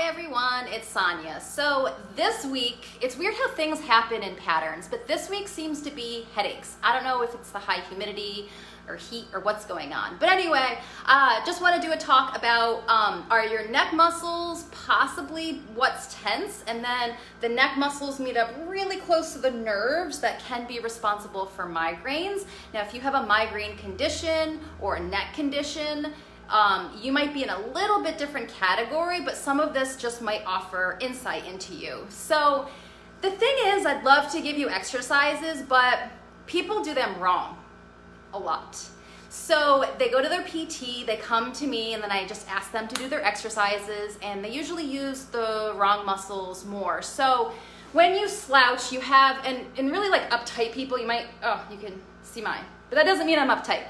everyone, it's Sonia. So this week, it's weird how things happen in patterns, but this week seems to be headaches. I don't know if it's the high humidity or heat or what's going on. But anyway, just want to do a talk about are your neck muscles possibly what's tense, and then the neck muscles meet up really close to the nerves that can be responsible for migraines. Now, if you have a migraine condition or a neck condition, you might be in a little bit different category, but some of this just might offer insight into you. So the thing is, I'd love to give you exercises, but people do them wrong a lot. So they go to their PT, they come to me, and then I just ask them to do their exercises, and they usually use the wrong muscles more. So when you slouch, you have, and really like uptight people, you might, you can see mine. But that doesn't mean I'm uptight.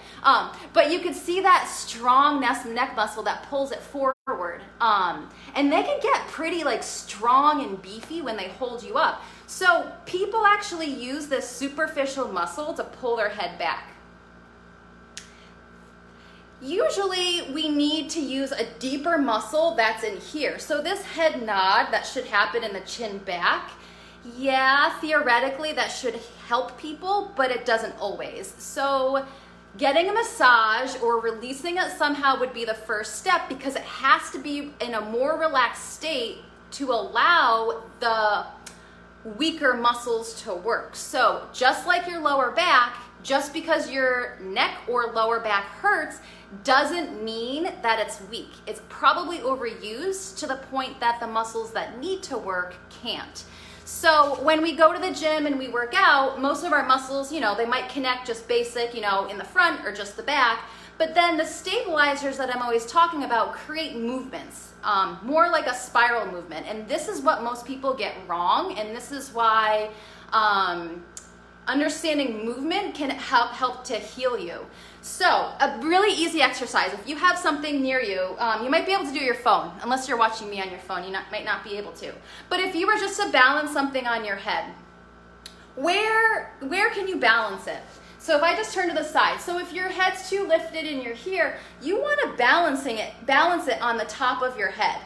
But you can see that strong neck muscle that pulls it forward. And they can get pretty like strong and beefy when they hold you up. So people actually use this superficial muscle to pull their head back. Usually we need to use a deeper muscle that's in here. So this head nod that should happen in the chin back, yeah, theoretically that should help people, but it doesn't always. So getting a massage or releasing it somehow would be the first step, because it has to be in a more relaxed state to allow the weaker muscles to work. So just like your lower back, just because your neck or lower back hurts doesn't mean that it's weak. It's probably overused to the point that the muscles that need to work can't. So when we go to the gym and we work out, most of our muscles, they might connect just basic, in the front or just the back. But then the stabilizers that I'm always talking about create movements, more like a spiral movement. And this is what most people get wrong. And this is why understanding movement can help to heal you. So a really easy exercise, if you have something near you, you might be able to do your phone. Unless you're watching me on your phone, you might not be able to. But if you were just to balance something on your head, where can you balance it? So if I just turn to the side, so if your head's too lifted and you're here, you want to balance it on the top of your head.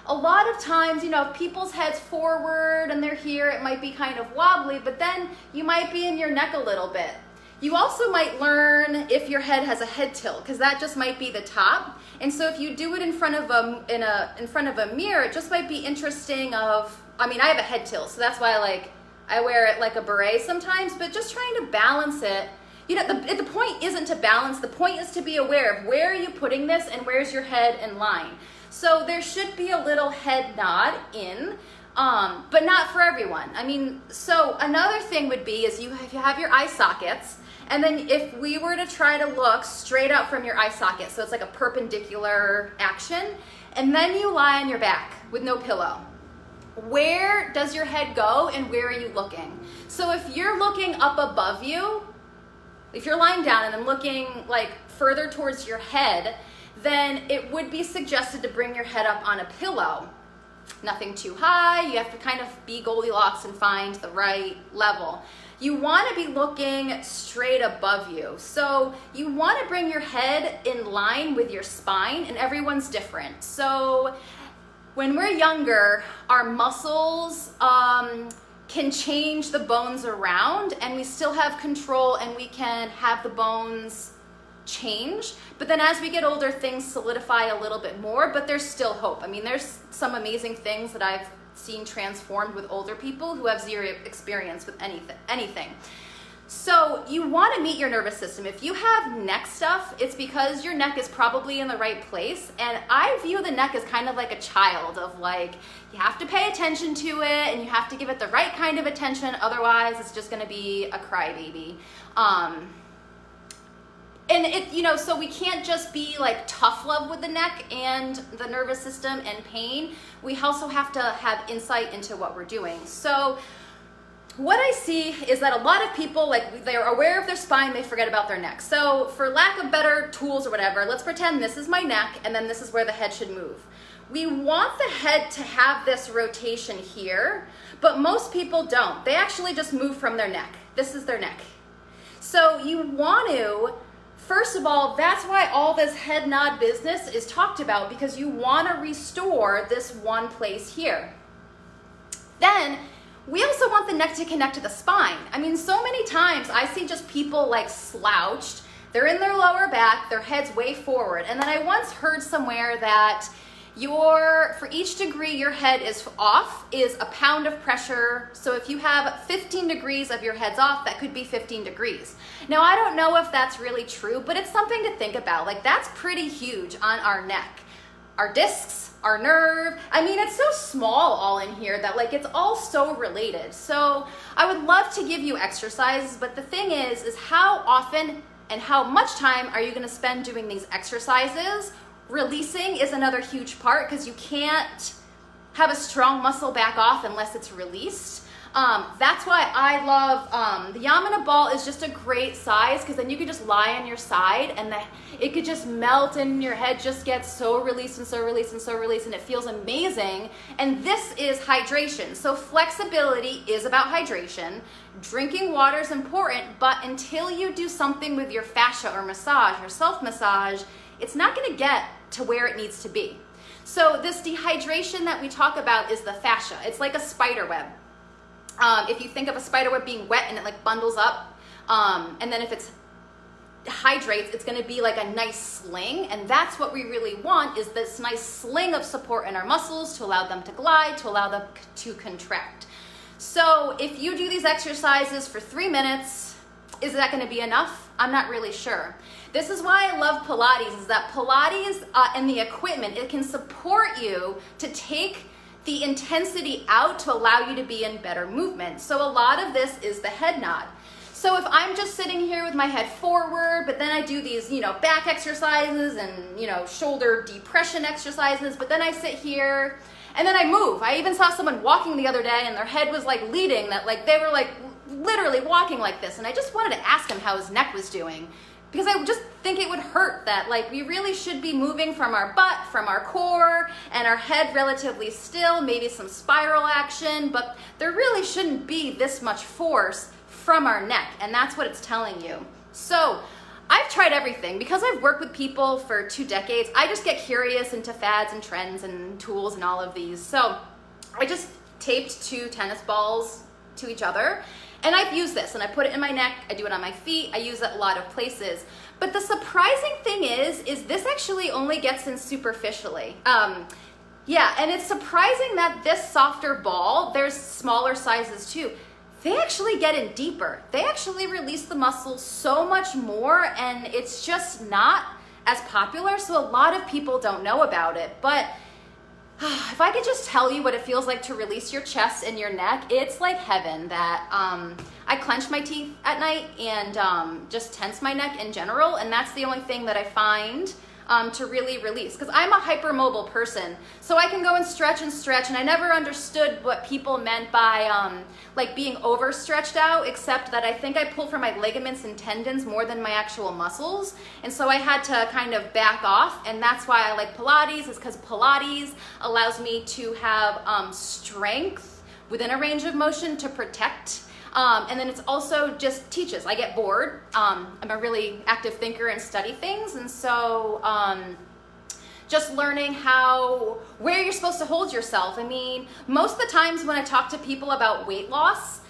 A lot of times, if people's heads forward and they're here, it might be kind of wobbly, but then you might be in your neck a little bit. You also might learn if your head has a head tilt, because that just might be the top. And so if you do it in front of a mirror, it just might be interesting I have a head tilt, so that's why I wear it like a beret sometimes, but just trying to balance it. The point isn't to balance, the point is to be aware of where are you putting this and where's your head in line. So there should be a little head nod in, but not for everyone. So another thing would be is if you have your eye sockets, and then if we were to try to look straight out from your eye socket, so it's like a perpendicular action, and then you lie on your back with no pillow. Where does your head go and where are you looking? So if you're looking up above you, if you're lying down and then looking further towards your head, then it would be suggested to bring your head up on a pillow. Nothing too high, you have to kind of be Goldilocks and find the right level. You want to be looking straight above you. So you want to bring your head in line with your spine, and everyone's different. So when we're younger, our muscles can change the bones around, and we still have control, and we can have the bones change. But then as we get older, things solidify a little bit more, but there's still hope. There's some amazing things that I've seen transformed with older people who have zero experience with anything. So you want to meet your nervous system. If you have neck stuff, it's because your neck is probably in the right place. And I view the neck as kind of like a child of you have to pay attention to it and you have to give it the right kind of attention. Otherwise, it's just going to be a crybaby. So we can't just be tough love with the neck and the nervous system and pain. We also have to have insight into what we're doing. So what I see is that a lot of people, they're aware of their spine, they forget about their neck. So for lack of better tools or whatever, let's pretend this is my neck and then this is where the head should move. We want the head to have this rotation here, but most people don't. They actually just move from their neck. This is their neck. So you want to First of all, that's why all this head nod business is talked about, because you want to restore this one place here. Then we also want the neck to connect to the spine. I mean, so many times I see just people like slouched, they're in their lower back, their head's way forward. And then I once heard somewhere that for each degree your head is off is a pound of pressure. So if you have 15 degrees of your head's off, that could be 15 degrees. Now, I don't know if that's really true, but it's something to think about. Like, that's pretty huge on our neck. Our discs, our nerve. I mean, it's so small all in here that like it's all so related. So I would love to give you exercises, but the thing is how often and how much time are you going to spend doing these exercises? Releasing is another huge part, because you can't have a strong muscle back off unless it's released. That's why I love the Yamuna ball is just a great size, because then you could just lie on your side and it could just melt and your head just gets so released and so released and so released, and it feels amazing. And this is hydration. So flexibility is about hydration. Drinking water is important, but until you do something with your fascia or massage or self-massage, it's not going to get to where it needs to be. So this dehydration that we talk about is the fascia. It's like a spider web. If you think of a spider web being wet and it like bundles up, and then if it's hydrates, it's going to be like a nice sling, and that's what we really want, is this nice sling of support in our muscles to allow them to glide, to allow them to contract. So if you do these exercises for 3 minutes, is that going to be enough? I'm not really sure. This is why I love Pilates, is that Pilates and the equipment, it can support you to take the intensity out to allow you to be in better movement. So a lot of this is the head nod. So if I'm just sitting here with my head forward, but then I do these, back exercises and, shoulder depression exercises, but then I sit here and then I move. I even saw someone walking the other day and their head was like leading, that like they were like literally walking like this. And I just wanted to ask him how his neck was doing, because I just think it would hurt that like we really should be moving from our butt, from our core, and our head relatively still, maybe some spiral action, but there really shouldn't be this much force from our neck, and that's what it's telling you. So I've tried everything. Because I've worked with people for 2 decades, I just get curious into fads and trends and tools and all of these. So I just taped 2 tennis balls to each other, and I've used this, and I put it in my neck, I do it on my feet, I use it a lot of places. But the surprising thing is this actually only gets in superficially. Yeah, and it's surprising that this softer ball, there's smaller sizes too, they actually get in deeper. They actually release the muscles so much more, and it's just not as popular, so a lot of people don't know about it. But if I could just tell you what it feels like to release your chest and your neck, it's like heaven. That I clench my teeth at night and just tense my neck in general, and that's the only thing that I find to really release, because I'm a hypermobile person, so I can go and stretch, and I never understood what people meant by like being overstretched out, except that I think I pull from my ligaments and tendons more than my actual muscles, and so I had to kind of back off. And that's why I like Pilates, is because Pilates allows me to have strength within a range of motion to protect. And then it's also just teaches. I get bored. I'm a really active thinker and study things. And so just learning where you're supposed to hold yourself. I mean, most of the times when I talk to people about weight loss,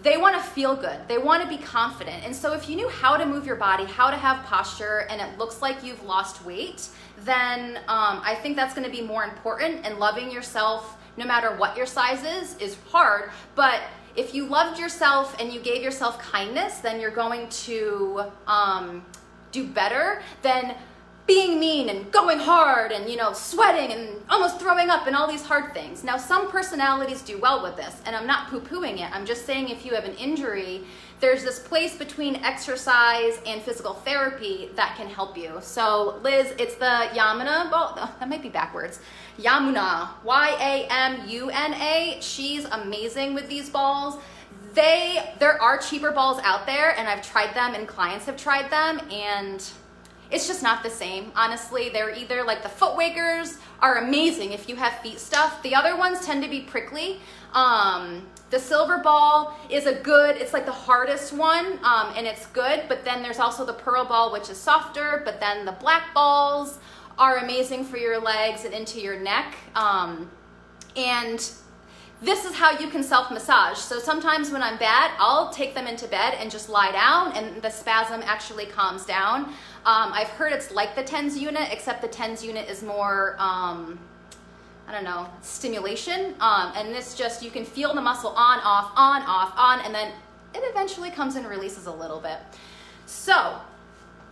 they want to feel good. They want to be confident. And so if you knew how to move your body, how to have posture, and it looks like you've lost weight, then I think that's going to be more important. And loving yourself, no matter what your size is hard. But if you loved yourself and you gave yourself kindness, then you're going to do better than being mean and going hard and sweating and almost throwing up and all these hard things. Now, some personalities do well with this, and I'm not poo-pooing it. I'm just saying, if you have an injury, there's this place between exercise and physical therapy that can help you. So Liz, it's the Yamuna ball. Oh, that might be backwards. Yamuna, Y-A-M-U-N-A. She's amazing with these balls. There are cheaper balls out there, and I've tried them and clients have tried them, and it's just not the same. Honestly, they're either like the foot wakers are amazing if you have feet stuff. The other ones tend to be prickly. The silver ball is it's like the hardest one, and it's good, but then there's also the pearl ball, which is softer, but then the black balls are amazing for your legs and into your neck. And this is how you can self-massage. So sometimes when I'm bad, I'll take them into bed and just lie down, and the spasm actually calms down. I've heard it's like the TENS unit, except the TENS unit is more, I don't know, stimulation. And this just, you can feel the muscle on, off, and then it eventually comes and releases a little bit. So,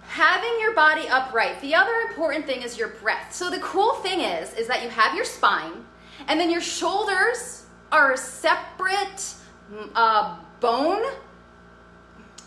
having your body upright. The other important thing is your breath. So the cool thing is that you have your spine, and then your shoulders are a separate bone,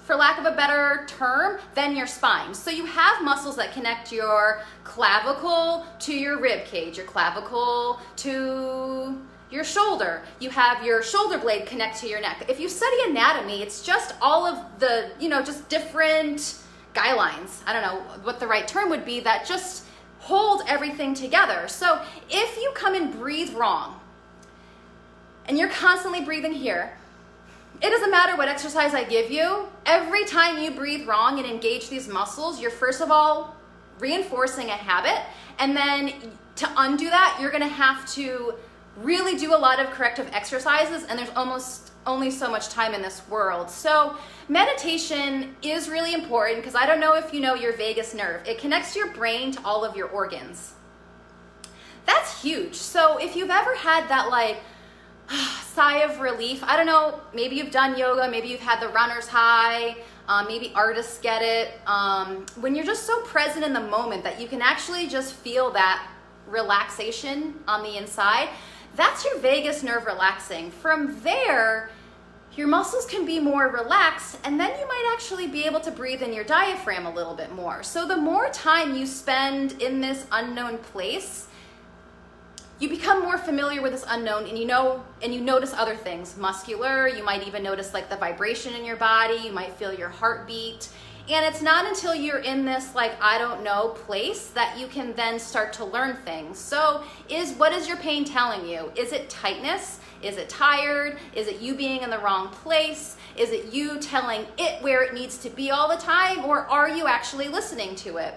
for lack of a better term, than your spine. So you have muscles that connect your clavicle to your rib cage, your clavicle to your shoulder. You have your shoulder blade connect to your neck. If you study anatomy, it's just all of the, just different guidelines. I don't know what the right term would be, that just hold everything together. So if you come and breathe wrong, and you're constantly breathing here, it doesn't matter what exercise I give you. Every time you breathe wrong and engage these muscles, you're first of all reinforcing a habit. And then to undo that, you're gonna have to really do a lot of corrective exercises, and there's almost only so much time in this world. So meditation is really important, because I don't know if you know your vagus nerve. It connects your brain to all of your organs. That's huge. So if you've ever had that sigh of relief. I don't know, maybe you've done yoga, maybe you've had the runner's high, maybe artists get it. When you're just so present in the moment that you can actually just feel that relaxation on the inside, that's your vagus nerve relaxing. From there, your muscles can be more relaxed, and then you might actually be able to breathe in your diaphragm a little bit more. So the more time you spend in this unknown place, you become more familiar with this unknown, and you notice other things. Muscular, you might even notice like the vibration in your body, you might feel your heartbeat. And it's not until you're in this I don't know place that you can then start to learn things. So what is your pain telling you? Is it tightness? Is it tired? Is it you being in the wrong place? Is it you telling it where it needs to be all the time? Or are you actually listening to it?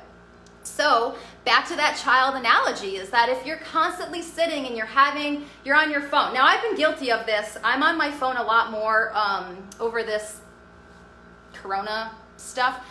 So back to that child analogy, is that if you're constantly sitting and you're on your phone. Now I've been guilty of this. I'm on my phone a lot more over this corona stuff,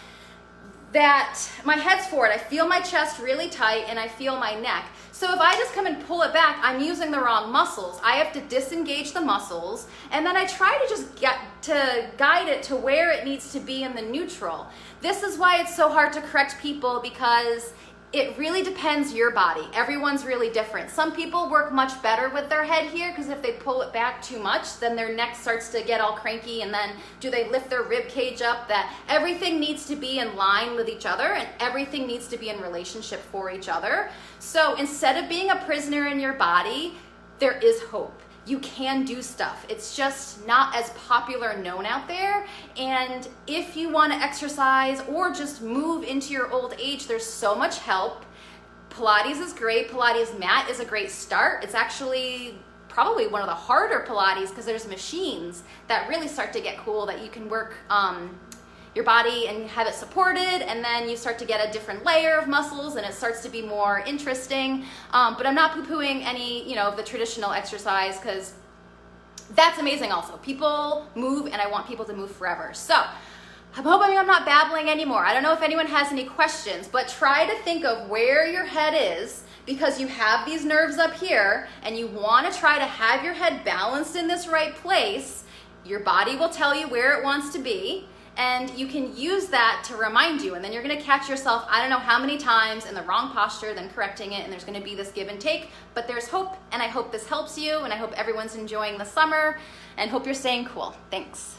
that my head's forward. I feel my chest really tight and I feel my neck. So if I just come and pull it back, I'm using the wrong muscles. I have to disengage the muscles, and then I try to just get to guide it to where it needs to be in the neutral. This is why it's so hard to correct people, because it really depends your body. Everyone's really different. Some people work much better with their head here, because if they pull it back too much, then their neck starts to get all cranky, and then do they lift their rib cage up? That everything needs to be in line with each other, and everything needs to be in relationship for each other. So instead of being a prisoner in your body, there is hope. You can do stuff. It's just not as popular known out there. And if you want to exercise or just move into your old age, there's so much help. Pilates is great. Pilates mat is a great start. It's actually probably one of the harder Pilates, because there's machines that really start to get cool, that you can work your body and have it supported, and then you start to get a different layer of muscles, and it starts to be more interesting. But I'm not poo-pooing any, of the traditional exercise, because that's amazing also. People move, and I want people to move forever. So I'm hoping I'm not babbling anymore. I don't know if anyone has any questions, but try to think of where your head is, because you have these nerves up here, and you want to try to have your head balanced in this right place. Your body will tell you where it wants to be, and you can use that to remind you, and then you're going to catch yourself, I don't know how many times, in the wrong posture, then correcting it, and there's going to be this give and take. But there's hope, and I hope this helps you, and I hope everyone's enjoying the summer, and hope you're staying cool. Thanks.